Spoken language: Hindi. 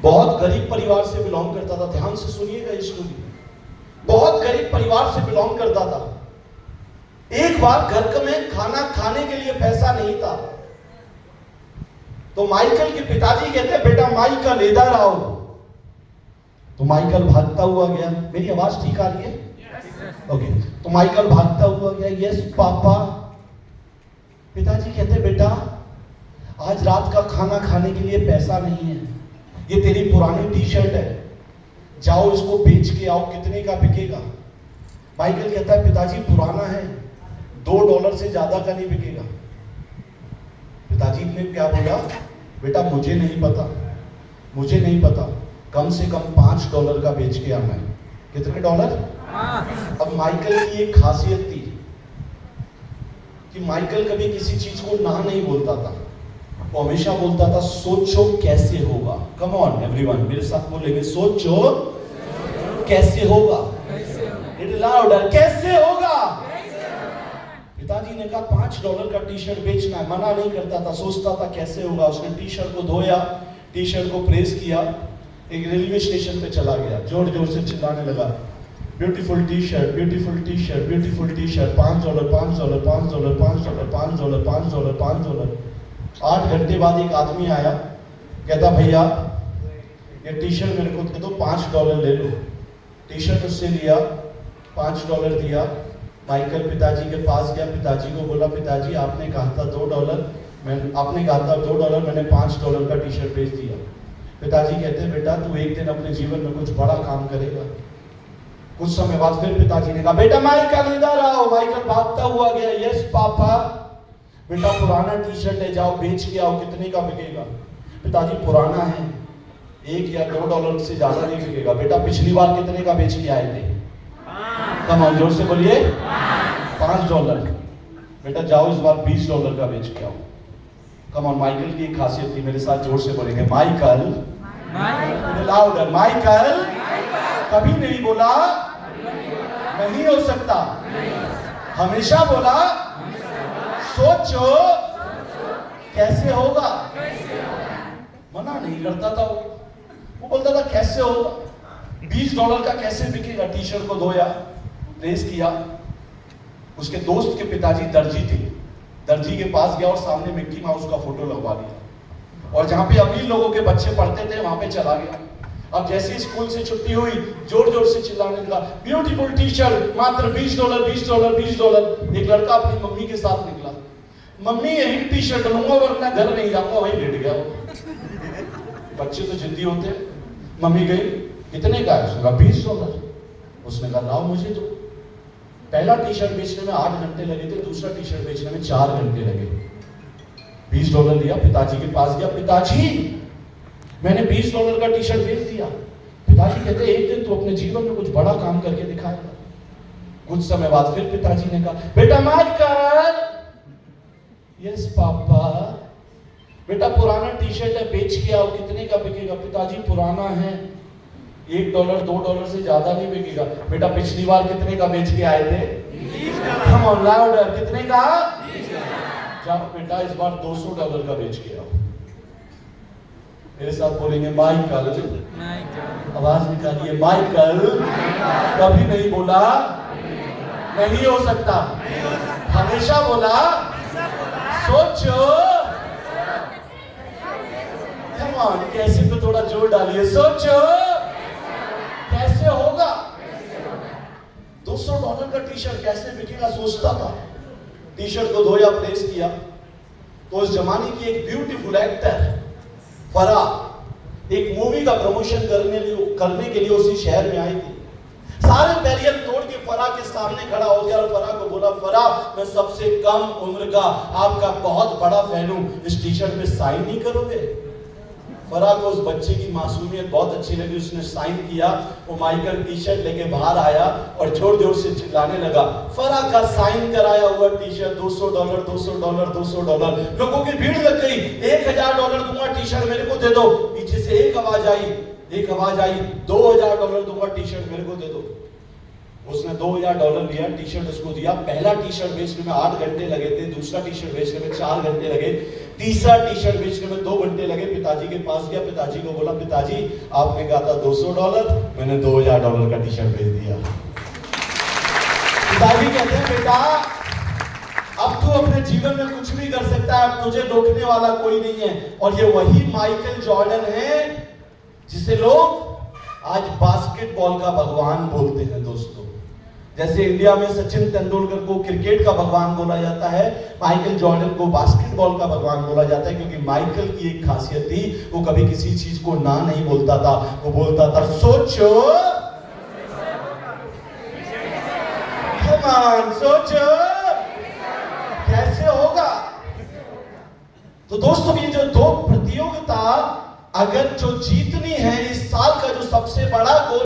बहुत गरीब परिवार से बिलोंग करता था। ध्यान से सुनिएगा ये स्टोरी। बहुत गरीब परिवार से बिलोंग करता था। एक बार घर में खाना खाने के लिए पैसा नहीं था, तो माइकल के पिताजी कहते हैं, बेटा माइकल इधर आओ। तो माइकल भागता हुआ गया। मेरी आवाज ठीक आ रही है? ओके। तो माइकल भागता हुआ गया। Yes papa. पिताजी कहते, बेटा आज रात का खाना खाने के लिए पैसा नहीं है, ये तेरी पुरानी टी शर्ट है, जाओ इसको बेच के आओ, कितने का बिकेगा? माइकल कहता है, पिताजी पुराना है, $2 से ज्यादा का नहीं बिकेगा। पिताजी ने क्या बोला, बेटा मुझे नहीं पता, मुझे नहीं पता, कम से कम $5 का बेच के आना है। कितने डॉलर? अब माइकल की एक खासियत थी कि माइकल कभी किसी चीज को ना नहीं बोलता था, वो हमेशा बोलता था सोचो कैसे होगा। कम ऑन एवरीवन, मेरे साथ बोलेंगे, सोचो कैसे होगा। इट लाउडर, कैसे होगा। पिताजी ने कहा $5 का टी शर्ट बेचना है, मना नहीं करता था, सोचता था कैसे होगा। उसने टी शर्ट को धोया, टी शर्ट को प्रेस किया, एक रेलवे स्टेशन पे चला गया, जोर जोर से चिल्लाने लगा, beautiful T shirt, beautiful T shirt, beautiful T shirt, $5, $5, $5, $5, $5, $5, $5। 8 घंटे बाद एक आदमी आया, कहता भैया ये टी शर्ट मेरे को दे दो, $5 ले लो। टी शर्ट उससे लिया, $5 दिया। माइकल पिताजी के पास गया, पिताजी को बोला, पिताजी आपने कहा था $2, आपने कहा था $2, मैंने $5 का टी शर्ट बेच दिया। पिताजी कहते हैं, बेटा तू एक दिन अपने जीवन में कुछ बड़ा काम करेगा। कुछ समय बाद फिर पिताजी ने कहा, बेटा माइकल इधर आओ। माइकल भागता हुआ गया। Yes papa. बेटा पुराना टी शर्ट है, जाओ बेच के आओ, कितने का बिकेगा? पिताजी पुराना है, $1 या $2 से ज्यादा नहीं बिकेगा। बेटा पिछली बार कितने का बेच के आए थे? कम ऑन, जोर से बोलिए, $5। बेटा जाओ इस बार $20 का बेच के आओ। कम ऑन, माइकल की एक खासियत थी, मेरे साथ जोर से बोलेंगे, माइकल लाउडर। माइकल कभी नहीं बोला नहीं हो सकता, हमेशा बोला सोचो कैसे होगा। मना नहीं करता था वो बोलता था कैसे होगा। $20 का कैसे बिकेगा? टी शर्ट को धोया, प्रेस किया। उसके दोस्त के पिताजी दर्जी थे, दर्जी के पास गया और सामने मिक्की माउस का फोटो लगवा दिया, और जहां पे अमीर लोगों के बच्चे पढ़ते थे वहां पे चला गया। अब जैसे स्कूल से छुट्टी हुई, जोर जोर से चिल्लाने लगा, ब्यूटीफुल टी शर्ट, मात्र $20, $20, $20। एक लड़का अपनी मम्मी के साथ निकला, मम्मी यही टी शर्ट लूंगा वरना घर नहीं जाऊंगा। वहीं लेट गया वो। बच्चे तो जिद्दी होते हैं। मम्मी गई, कितने का है? उसने कहा $20। उसने कहा लाओ मुझे तो। पहला टी शर्ट बेचने में 8 घंटे लगे थे, दूसरा टी शर्ट बेचने में 4 घंटे लगे। $20 लिया, पिताजी के पास गया, पिताजी मैंने $20 का टी शर्ट बेच दिया। पिताजी कहते एक दिन तो अपने जीवन में कुछ बड़ा काम करके दिखाएगा। कुछ समय बाद फिर पिताजी ने कहा, बेटा माइकल। Yes papa. बेटा पुराना टी शर्ट है, बेच के आओ, कितने का बिकेगा? पिताजी पुराना है, $1, $2 से ज्यादा नहीं बिकेगा। बेटा पिछली बार कितने का बेच के आए थे? कम ऑन लाउडर, कितने का? जाओ बेटा इस बार $200 का बेच के आओ। मेरे साथ बोलेंगे माइकल। आवाज निकालिए, माइकल कभी नहीं बोला नहीं हो सकता, हमेशा बोला सोचो। कम ऑन, कैसे पे थोड़ा जोर डालिए, सोचो कैसे होगा। $200 का टी शर्ट कैसे बिकेगा सोचता था। टी शर्ट को धोया, प्रेस किया, तो उस जमाने की एक ब्यूटीफुल एक्टर फरा एक मूवी का प्रमोशन करने के लिए उसी शहर में आई थी। सारे बैरियर तोड़ के फरा के सामने खड़ा हो गया और फरा को बोला, फरा मैं सबसे कम उम्र का आपका बहुत बड़ा फैन हूं, इस टी शर्ट पे साइन नहीं करोगे? फरा को उस बच्चे की मासूमियत बहुत अच्छी लगी, उसने साइन किया। वो माइकल टी शर्ट लेके बाहर आया और जोर जोर से चिल्लाने लगा, फरा का साइन कराया हुआ टी शर्ट $200, $200, $200। लोगों की भीड़ लग गई, $1000 दूंगा टी शर्ट मेरे को दे दो। पीछे से एक आवाज आई, $2000 दूंगा टी शर्ट मेरे को दे दो। उसने $2000 लिया, टी शर्ट उसको दिया। पहला टी शर्ट बेचने में 8 घंटे लगे थे, दूसरा टी शर्ट बेचने में 4 घंटे लगे, तीसरा टी शर्ट बेचने में 2 घंटे लगे। पिताजी के पास गया, पिताजी को बोला, पिताजी आपने कहा था $200, मैंने $2000 का टी शर्ट बेच दिया। पिताजी कहते हैं, बेटा अब तू अपने जीवन में कुछ भी कर सकता है, अब तुझे रोकने वाला कोई नहीं है। और ये वही माइकल जॉर्डन है जिसे लोग आज बास्केटबॉल का भगवान बोलते हैं। दोस्तों, जैसे इंडिया में सचिन तेंदुलकर को क्रिकेट का भगवान बोला जाता है, माइकल जॉर्डन को बास्केटबॉल का भगवान बोला जाता है, क्योंकि माइकल की एक खासियत थी, वो कभी किसी चीज को ना नहीं बोलता था। वो बोलता था, सोचो, सोचो कैसे होगा। तो दोस्तों, ये जो 2 प्रतियोगिता अगर जो जीतनी है, इस साल का जो सबसे बड़ा गोल